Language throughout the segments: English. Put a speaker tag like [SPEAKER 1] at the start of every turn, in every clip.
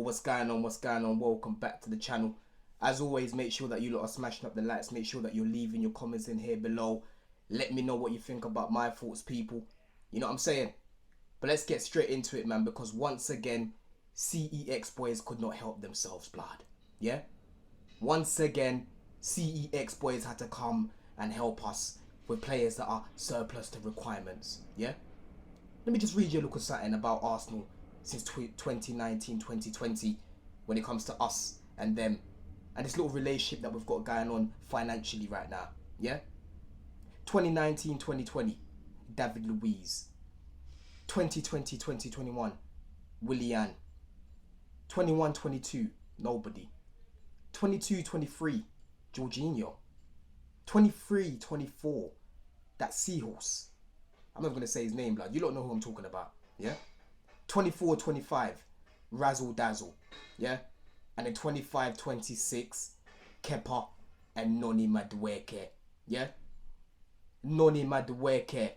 [SPEAKER 1] what's going on? What's going on? Welcome back to the channel. As always, make sure that you lot are smashing up the likes. Make sure that you're leaving your comments in here below. Let me know what you think about my thoughts, people. You know what I'm saying? But let's get straight into it, man, because once again, CEX boys could not help themselves, blood. Yeah? Once again, CEX boys had to come and help us with players that are surplus to requirements. Yeah? Let me just read you a little something about Arsenal since 2019-2020 when it comes to us and them and this little relationship that we've got going on financially right now. Yeah? 2019-2020, David Luiz. 2020-2021, Willian. 21-22, nobody. 22-23, Jorginho. 23-24, that seahorse. I'm not going to say his name, blood. You don't know who I'm talking about. Yeah? 24-25, Razzle Dazzle. Yeah? And then 25-26, Kepa and Noni Madueke. Yeah? Noni Madueke.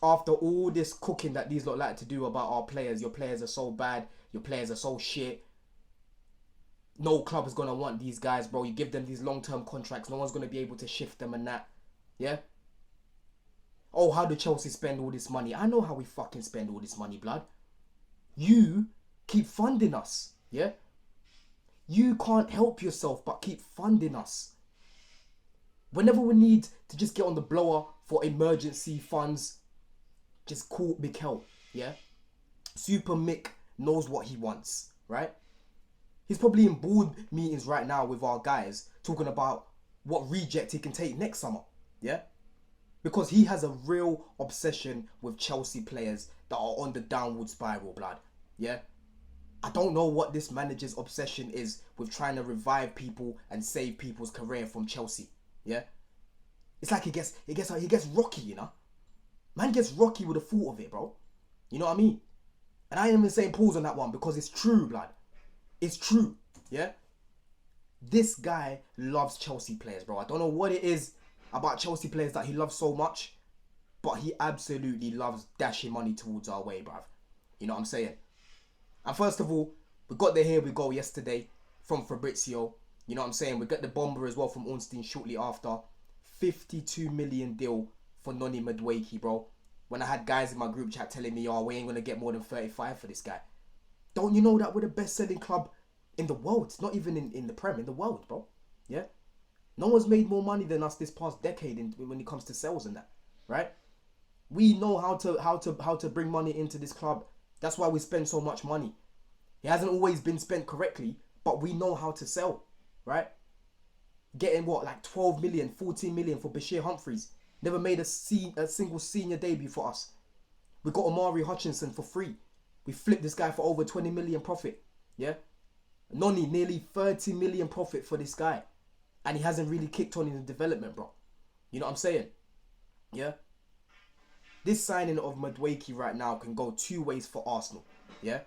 [SPEAKER 1] After all this cooking that these lot like to do about our players, your players are so bad, your players are so shit. No club is going to want these guys, bro. You give them these long-term contracts, no one's going to be able to shift them and that. Yeah? Oh, how do Chelsea spend all this money? I know how we fucking spend all this money, blood. You keep funding us, yeah? You can't help yourself but keep funding us. Whenever we need to just get on the blower for emergency funds, just call Mikel, yeah? Super Mick knows what he wants, right? He's probably in board meetings right now with our guys talking about what reject he can take next summer, yeah? Because he has a real obsession with Chelsea players that are on the downward spiral, blood. Yeah? I don't know what this manager's obsession is with trying to revive people and save people's career from Chelsea. Yeah? It's like he gets rocky, you know? Man gets rocky with the thought of it, bro. You know what I mean? And I ain't even saying pause on that one because it's true, blood. It's true. Yeah? This guy loves Chelsea players, bro. I don't know what it is about Chelsea players that he loves so much, but he absolutely loves dashing money towards our way, bruv. You know what I'm saying? And first of all, we got the Here We Go yesterday from Fabrizio. You know what I'm saying? We got the bomber as well from Ornstein shortly after. 52 million deal for Noni Madueke, bro. When I had guys in my group chat telling me, oh, we ain't going to get more than 35 for this guy. Don't you know that we're the best-selling club in the world? It's not even in the Prem, in the world, bro. Yeah? No one's made more money than us this past decade when it comes to sales and that, right? We know how to bring money into this club. That's why we spend so much money. It hasn't always been spent correctly, but we know how to sell, right? Getting what, like 12 million, 14 million for Bashir Humphreys. Never made a single senior debut for us. We got Omari Hutchinson for free. We flipped this guy for over 20 million profit, yeah? Noni, nearly 30 million profit for this guy. And he hasn't really kicked on in the development, bro. You know what I'm saying? Yeah? This signing of Madueke right now can go two ways for Arsenal. Yeah?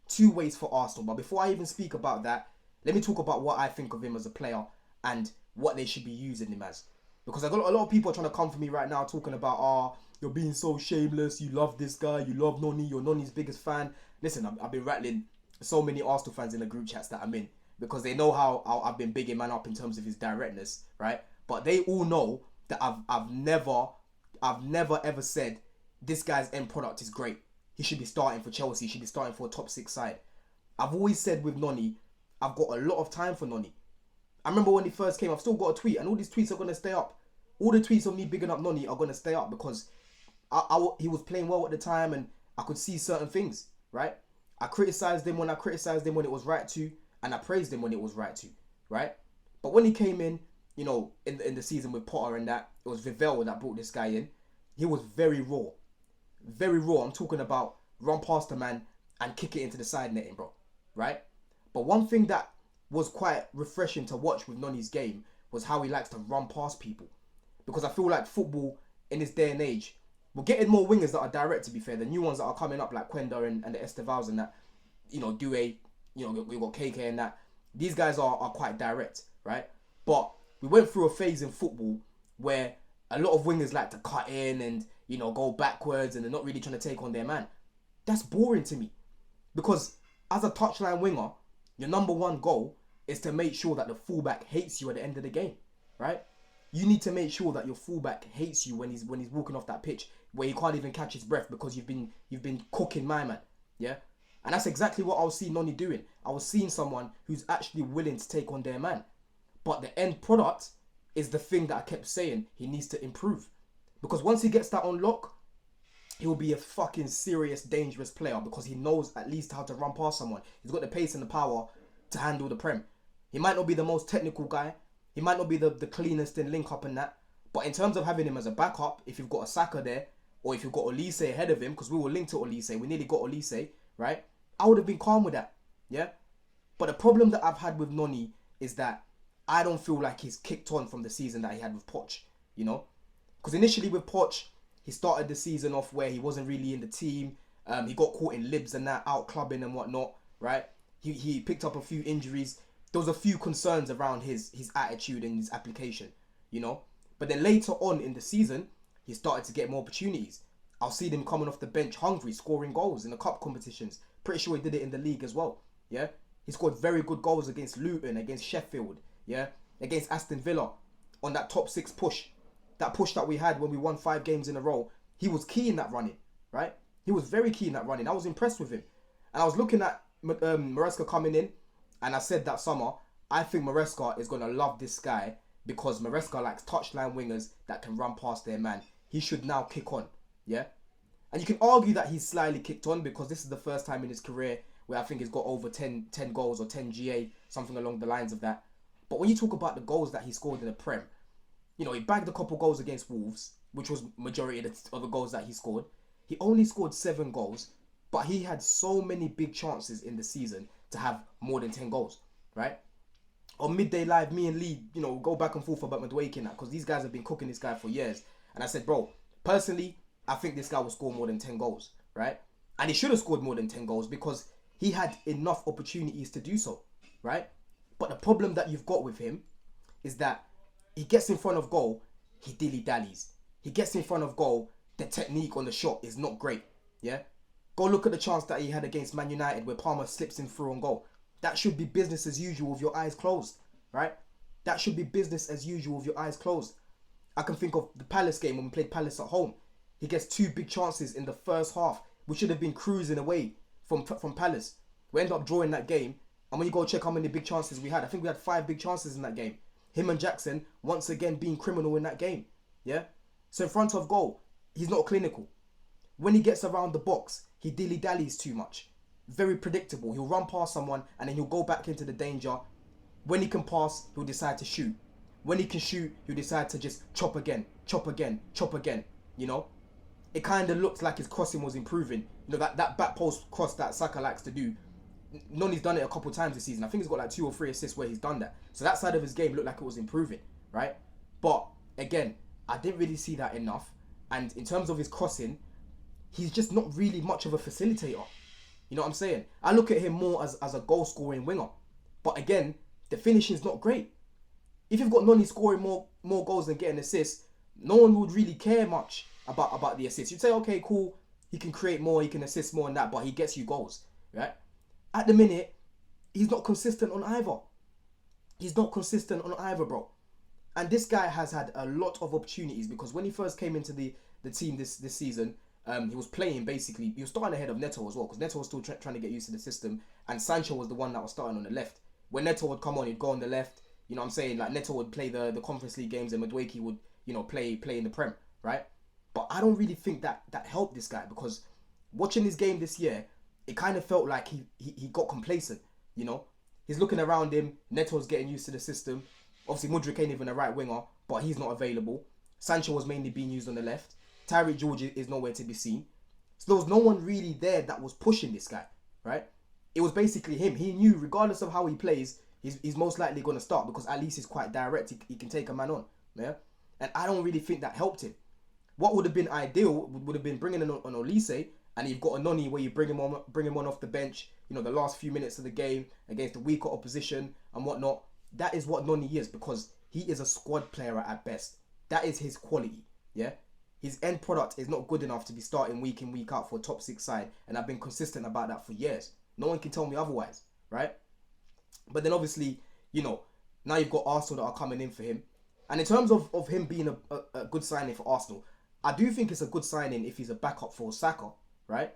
[SPEAKER 1] Two ways for Arsenal. But before I even speak about that, let me talk about what I think of him as a player and what they should be using him as. Because I got a lot of people trying to come for me right now talking about, oh, you're being so shameless. You love this guy. You love Noni. You're Noni's biggest fan. Listen, I've been rattling so many Arsenal fans in the group chats that I'm in, because they know how I've been bigging man up in terms of his directness, right? But they all know that I've never ever said this guy's end product is great. He should be starting for Chelsea. He should be starting for a top 6 side. I've always said with Noni, I've got a lot of time for Noni. I remember when he first came, I've still got a tweet, and all these tweets are going to stay up. All the tweets of me bigging up Noni are going to stay up because he was playing well at the time and I could see certain things, right? I criticised him when I criticised him when it was right to, and I praised him when it was right to, right? But when he came in, you know, in the season with Potter and that, it was Vivell that brought this guy in. He was very raw. Very raw. I'm talking about run past the man and kick it into the side netting, bro. Right? But one thing that was quite refreshing to watch with Noni's game was how he likes to run past people. Because I feel like football in this day and age, we're getting more wingers that are direct, to be fair. The new ones that are coming up like Quenda and the Estevals and that, you know, Due, you know, we got KK and that. These guys are quite direct, right? But we went through a phase in football where a lot of wingers like to cut in and, you know, go backwards and they're not really trying to take on their man. That's boring to me. Because as a touchline winger, your number one goal is to make sure that the fullback hates you at the end of the game, right? You need to make sure that your fullback hates you when he's walking off that pitch, where he can't even catch his breath because you've been cooking my man, yeah. And that's exactly what I was seeing Noni doing. I was seeing someone who's actually willing to take on their man, but the end product is the thing that I kept saying he needs to improve, because once he gets that on lock, he'll be a fucking serious, dangerous player because he knows at least how to run past someone. He's got the pace and the power to handle the Prem. He might not be the most technical guy. He might not be the cleanest in link up and that. But in terms of having him as a backup, if you've got a Saka there, or if you've got Olise ahead of him, because we were linked to Olise, we nearly got Olise, right? I would have been calm with that, yeah? But the problem that I've had with Noni is that I don't feel like he's kicked on from the season that he had with Poch, you know? Because initially with Poch, he started the season off where he wasn't really in the team. He got caught in libs and that, out clubbing and whatnot, right? He picked up a few injuries. There was a few concerns around his attitude and his application, you know? But then later on in the season, he started to get more opportunities. I'll see him coming off the bench hungry, scoring goals in the cup competitions. Pretty sure he did it in the league as well, yeah? He scored very good goals against Luton, against Sheffield, yeah? Against Aston Villa on that top 6 push. That push that we had when we won 5 games in a row. He was key in that running, right? He was very key in that running. I was impressed with him. And I was looking at Maresca coming in, and I said that summer, I think Maresca is going to love this guy because Maresca likes touchline wingers that can run past their man. He should now kick on, yeah? And you can argue that he's slightly kicked on because this is the first time in his career where I think he's got over 10 goals or 10 GA, something along the lines of that. But when you talk about the goals that he scored in the Prem, you know, he bagged a couple goals against Wolves, which was majority of the goals that he scored. He only scored 7 goals, but he had so many big chances in the season to have more than 10 goals, right? On Midday Live, me and Lee, you know, go back and forth about Madueke and that, because these guys have been cooking this guy for years. And I said, bro, personally, I think this guy will score more than 10 goals, right? And he should have scored more than 10 goals because he had enough opportunities to do so, right? But the problem that you've got with him is that he gets in front of goal, he dilly-dallies. He gets in front of goal, the technique on the shot is not great, yeah? Go look at the chance that he had against Man United where Palmer slips him through on goal. That should be business as usual with your eyes closed, right? That should be business as usual with your eyes closed. I can think of the Palace game when we played Palace at home. He gets 2 big chances in the first half. We should have been cruising away from Palace. We end up drawing that game. And when you go check how many big chances we had, I think we had 5 big chances in that game. Him and Jackson, once again, being criminal in that game. Yeah? So in front of goal, he's not clinical. When he gets around the box, he dilly-dallies too much. Very predictable. He'll run past someone and then he'll go back into the danger. When he can pass, he'll decide to shoot. When he can shoot, he'll decide to just chop again, chop again, chop again. You know? It kind of looks like his crossing was improving. You know, that back post cross that Saka likes to do. Noni's done it a couple times this season. I think he's got like 2 or 3 assists where he's done that. So that side of his game looked like it was improving, right? But again, I didn't really see that enough. And in terms of his crossing, he's just not really much of a facilitator. You know what I'm saying? I look at him more as a goal scoring winger. But again, the finishing's not great. If you've got Noni scoring more goals than getting assists, no one would really care much about the assists. You'd say, okay, cool, he can create more, he can assist more and that, but he gets you goals, right? At the minute, he's not consistent on either. He's not consistent on either, bro. And this guy has had a lot of opportunities because when he first came into the team this season, he was playing basically, he was starting ahead of Neto as well because Neto was still trying to get used to the system and Sancho was the one that was starting on the left. When Neto would come on, he'd go on the left. You know what I'm saying? Like Neto would play the Conference League games and Madueke would, you know, play in the Prem, right? But I don't really think that helped this guy because watching his game this year, it kind of felt like he got complacent, you know? He's looking around him, Neto's getting used to the system. Obviously, Mudryk ain't even a right winger, but he's not available. Sancho was mainly being used on the left. Tyreek George is nowhere to be seen. So there was no one really there that was pushing this guy, right? It was basically him. He knew, regardless of how he plays, he's most likely going to start because at least he's quite direct. He can take a man on, yeah? And I don't really think that helped him. What would have been ideal would have been bringing in an Olise, and you've got a Noni where you bring him on off the bench, you know, the last few minutes of the game against a weaker opposition and whatnot. That is what Noni is because he is a squad player at best. That is his quality, yeah? His end product is not good enough to be starting week in, week out for a top 6 side, and I've been consistent about that for years, No one can tell me otherwise, right? But then obviously, now you've got Arsenal that are coming in for him. And in terms of him being a good signing for Arsenal, I do think it's a good signing if he's a backup for Saka, right?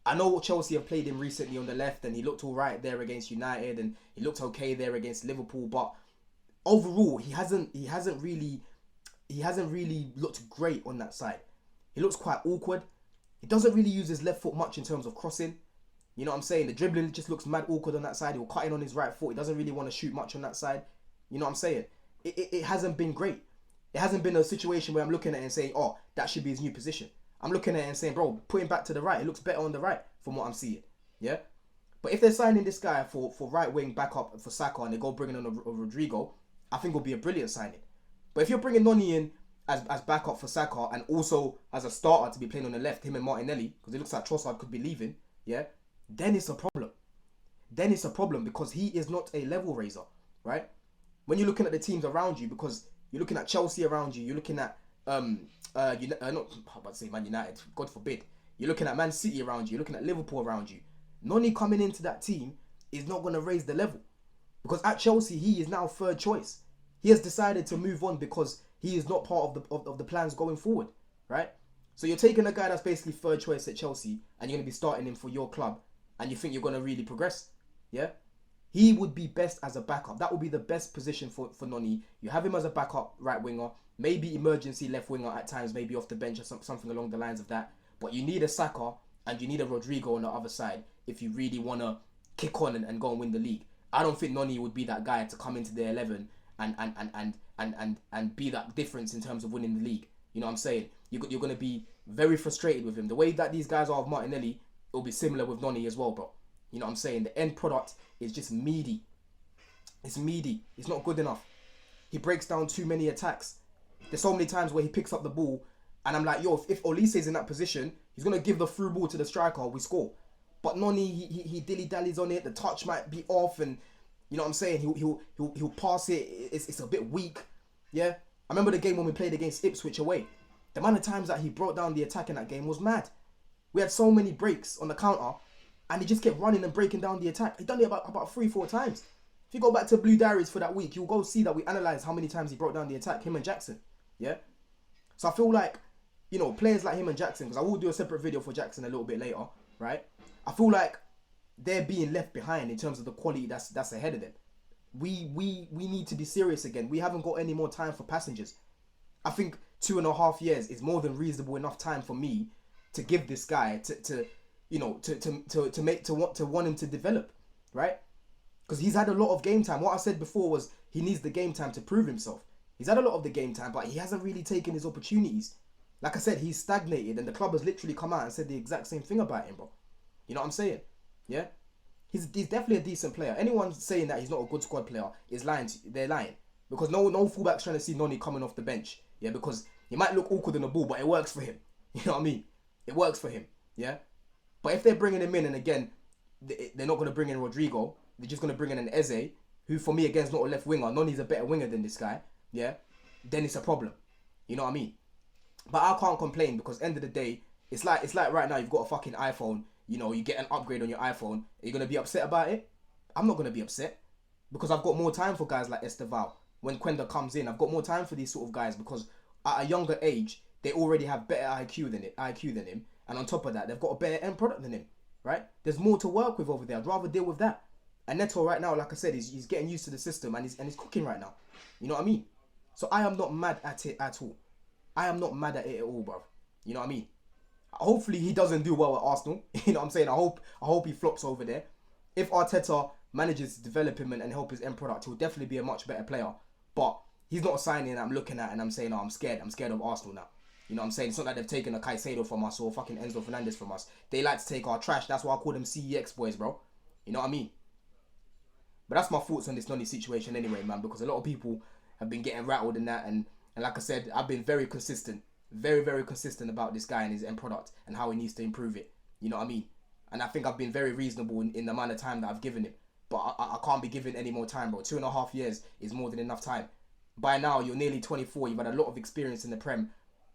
[SPEAKER 1] I know Chelsea have played him recently on the left, and he looked all right there against United, and he looked okay there against Liverpool. But overall, he hasn't really looked great on that side. He looks quite awkward. He doesn't really use his left foot much in terms of crossing. You know what I'm saying? The dribbling just looks mad awkward on that side. He'll cut in on his right foot. He doesn't really want to shoot much on that side. You know what I'm saying? It hasn't been great. It hasn't been a situation where I'm looking at it and saying, oh, that should be his new position. I'm looking at it and saying, bro, put him back to the right. It looks better on the right from what I'm seeing. Yeah? But if they're signing this guy for right wing backup for Saka and they go bringing on a Rodrigo, I think it'll be a brilliant signing. But if you're bringing Noni in as backup for Saka and also as a starter to be playing on the left, him and Martinelli, because it looks like Trossard could be leaving, yeah, then it's a problem. Then it's a problem because he is not a level raiser, right? When you're looking at the teams around you, because you're looking at Chelsea around you, you're looking at not I'm about to say Man United, God forbid. You're looking at Man City around you, you're looking at Liverpool around you. Noni coming into that team is not going to raise the level. Because at Chelsea, he is now third choice. He has decided to move on because he is not part of the plans going forward, right? So you're taking a guy that's basically third choice at Chelsea and you're going to be starting him for your club and you think you're going to really progress, yeah? He would be best as a backup. That would be the best position for Noni. You have him as a backup right winger, maybe emergency left winger at times, maybe off the bench or something along the lines of that. But you need a Saka and you need a Rodrigo on the other side if you really want to kick on and go and win the league. I don't think Noni would be that guy to come into the 11 and be that difference in terms of winning the league. You know what I'm saying? You're going to be very frustrated with him. The way that these guys are with Martinelli, it'll be similar with Noni as well, bro. You know what I'm saying? The end product is just meaty. It's meaty. It's not good enough. He breaks down too many attacks. There's so many times where he picks up the ball and I'm like, yo, if Olise is in that position, he's going to give the through ball to the striker, we score. But Noni, he dilly-dallies on it. The touch might be off and, you know what I'm saying? He'll pass it. It's a bit weak. Yeah? I remember the game when we played against Ipswich away. The amount of times that he brought down the attack in that game was mad. We had so many breaks on the counter and he just kept running and breaking down the attack. He done it about 3-4 times. If you go back to Blue Diaries for that week, you'll go see that we analysed how many times he brought down the attack, him and Jackson. Yeah? So I feel like, players like him and Jackson, because I will do a separate video for Jackson a little bit later, right? I feel like they're being left behind in terms of the quality that's ahead of them. We need to be serious again. We haven't got any more time for passengers. I think 2.5 years is more than reasonable enough time for me to give this guy to want him to develop, right? Because he's had a lot of game time. What I said before was he needs the game time to prove himself. He's had a lot of the game time, but he hasn't really taken his opportunities. Like I said, he's stagnated, and the club has literally come out and said the exact same thing about him, bro. You know what I'm saying? Yeah? He's definitely a decent player. Anyone saying that he's not a good squad player is lying. They're lying. Because no fullback's trying to see Noni coming off the bench. Yeah, because he might look awkward on the ball, but it works for him. You know what I mean? It works for him. Yeah? But if they're bringing him in, and again, they're not going to bring in Rodrigo. They're just going to bring in an Eze, who for me, again, is not a left winger. Noni's a better winger than this guy. Yeah? Then it's a problem. You know what I mean? But I can't complain because end of the day, it's like right now you've got a fucking iPhone. You get an upgrade on your iPhone. Are you going to be upset about it? I'm not going to be upset because I've got more time for guys like Esteval. When Quenda comes in, I've got more time for these sort of guys because at a younger age, they already have better IQ than him. And on top of that, they've got a better end product than him, right? There's more to work with over there. I'd rather deal with that. And Neto right now, like I said, he's getting used to the system and he's cooking right now. You know what I mean? So I am not mad at it at all. I am not mad at it at all, bro. You know what I mean? Hopefully he doesn't do well at Arsenal. You know what I'm saying? I hope he flops over there. If Arteta manages to develop him and help his end product, he'll definitely be a much better player. But he's not a signing that I'm looking at and I'm saying, oh, I'm scared. I'm scared of Arsenal now. You know what I'm saying? It's not like they've taken a Caicedo from us or fucking Enzo Fernandez from us. They like to take our trash. That's why I call them CEX boys, bro. You know what I mean? But that's my thoughts on this Noni situation anyway, man. Because a lot of people have been getting rattled in that. And like I said, I've been very consistent. Very, very consistent about this guy and his end product and how he needs to improve it. You know what I mean? And I think I've been very reasonable in the amount of time that I've given him. But I can't be given any more time, bro. 2.5 years is more than enough time. By now, you're nearly 24. You've had a lot of experience in the Prem.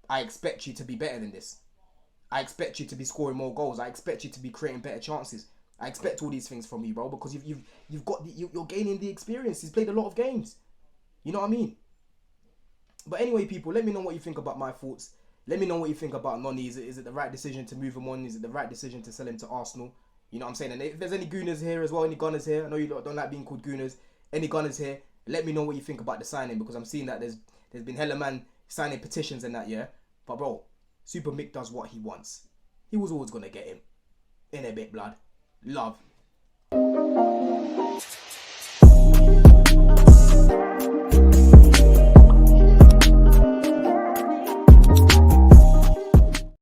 [SPEAKER 1] I expect you to be better than this. I expect you to be scoring more goals. I expect you to be creating better chances. I expect all these things from you, bro, because you've got you're gaining the experience. He's played a lot of games. You know what I mean? But anyway, people, let me know what you think about my thoughts. Let me know what you think about Noni. Is it the right decision to move him on? Is it the right decision to sell him to Arsenal? You know what I'm saying? And if there's any gooners here as well, any gunners here, I know you lot don't like being called gooners. Any gunners here, let me know what you think about the signing, because I'm seeing that there's been hella man signing petitions and that, yeah. But bro, Super Mick does what he wants. He was always gonna get him. In a bit, blood. Love.